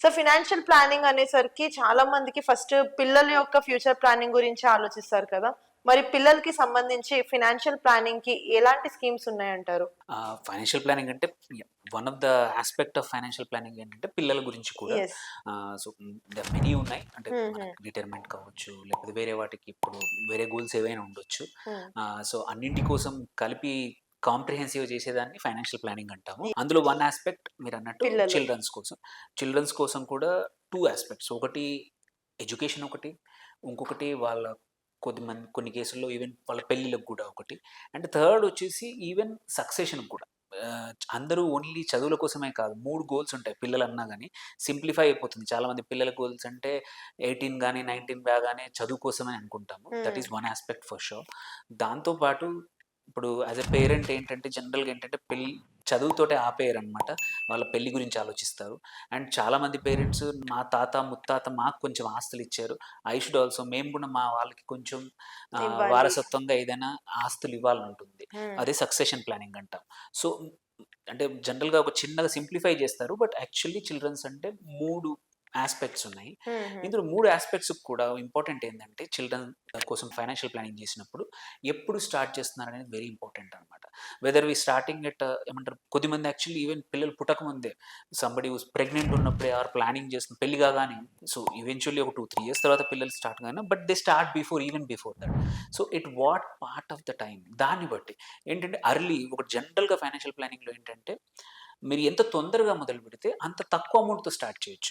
So financial planning అనేసరికి చాలా మందికి ఫస్ట్ పిల్లల యొక్క ఫ్యూచర్ ప్లానింగ్ గురించి ఆలోచిస్తారు కదా. మరి పిల్లలకి సంబంధించి ఫినాన్షియల్ ప్లానింగ్ కి ఎలాంటి స్కీమ్స్ ఉన్నాయంటారు? ఫైనాన్షియల్ ప్లానింగ్ అంటే one of the aspect of financial planning ఏంటంటే పిల్లల గురించి కూడా. ఎస్. సో మెనీ ఉన్నాయి, అంటే హ్మ్. రిటైర్మెంట్ కావచ్చు, లేకపోతే వేరే వాటికి ఇప్పుడు వేరే గోల్స్ ఏవైనా ఉండొచ్చు. హ్మ్. సో అన్నింటి కోసం కలిపి కాంప్రిహెన్సివ్ చేసేదాన్ని ఫైనాన్షియల్ ప్లానింగ్ అంటాము. అందులో వన్ ఆస్పెక్ట్ మీరు అన్నట్టు పిల్లలు. చిల్డ్రన్స్ కోసం కూడా టూ ఆస్పెక్ట్స్. ఒకటి ఎడ్యుకేషన్, ఒకటి ఇంకొకటి వాళ్ళ కొన్ని కేసుల్లో ఈవెన్ వాళ్ళ పెళ్ళిళ్ళకు కూడా ఒకటి. అండ్ థర్డ్ వచ్చేసి ఈవెన్ సక్సెషన్ కూడా. అందరూ ఓన్లీ చదువుల కోసమే కాదు, 3 గోల్స్ ఉంటాయి పిల్లలన్నా గానీ. సింప్లిఫై అయిపోతుంది. చాలామంది పిల్లల గోల్స్ అంటే 18 గానీ, 19 రాగానే చదువు కోసమే అనుకుంటాము. That is one aspect for sure. దాంతో పాటు ఇప్పుడు యాజ్ ఎ పేరెంట్ ఏంటంటే జనరల్‌గా ఏంటంటే చదువుతోటే ఆపేయరనమాట. వాళ్ళ పెళ్లి గురించి ఆలోచిస్తారు. అండ్ చాలామంది పేరెంట్స్ మా తాత, ముత్తాత మాకు కొంచెం ఆస్తులిచ్చారు. ఐ షుడ్ ఆల్సో మేము కూడా మా వాళ్ళకి కొంచెం ఇవ్వాలి. వారసత్వంగా ఏదైనా ఆస్తులు ఇవ్వాలనుంటుంది. హ్మ్. అదే సక్సెషన్ ప్లానింగ్ అంటాం. సో, అంటే జనరల్‌గా ఒక చిన్నగా సింప్లిఫై చేస్తారు. బట్ యాక్చువల్లీ చిల్డ్రన్స్ అంటే 3 యాస్పెక్ట్స్ ఉన్నాయి. హుహు. ఇందులో 3 యాస్పెక్ట్స్‌కి కూడా ఇంపార్టెంట్ ఏందంటే చిల్డ్రన్ కోసం ఫైనాన్షియల్ ప్లానింగ్ చేసినప్పుడు ఎప్పుడు స్టార్ట్ చేస్తున్నారనేది వెరీ ఇంపార్టెంట్ అనమాట. వెదర్ వి స్టార్టింగ్ ఎట్ ఏమంటారు, కొద్దిమంది యాక్చువల్లీ ఈవెన్ పిల్లలు పుట్టకముందే సంబడీ హూస్ ప్రెగ్నెంట్ ఉన్నప్పుడే ఆర్ ప్లానింగ్ చేస్తున్న పెళ్లి కాగానే, సో ఈవెన్చువల్లీ ఒక 2, 3 ఇయర్స్ తర్వాత పిల్లలు స్టార్ట్ గాను. But they start before that. So at what part of the time దాన్ని బట్టి ఏంటంటే అర్లీ ఒక జనరల్‌గా ఫైనాన్షియల్ ప్లానింగ్‌లో ఏంటంటే మీరు ఎంత తొందరగా మొదలుపెడితే అంత తక్కువ అమౌంట్‌తో స్టార్ట్ చేయొచ్చు.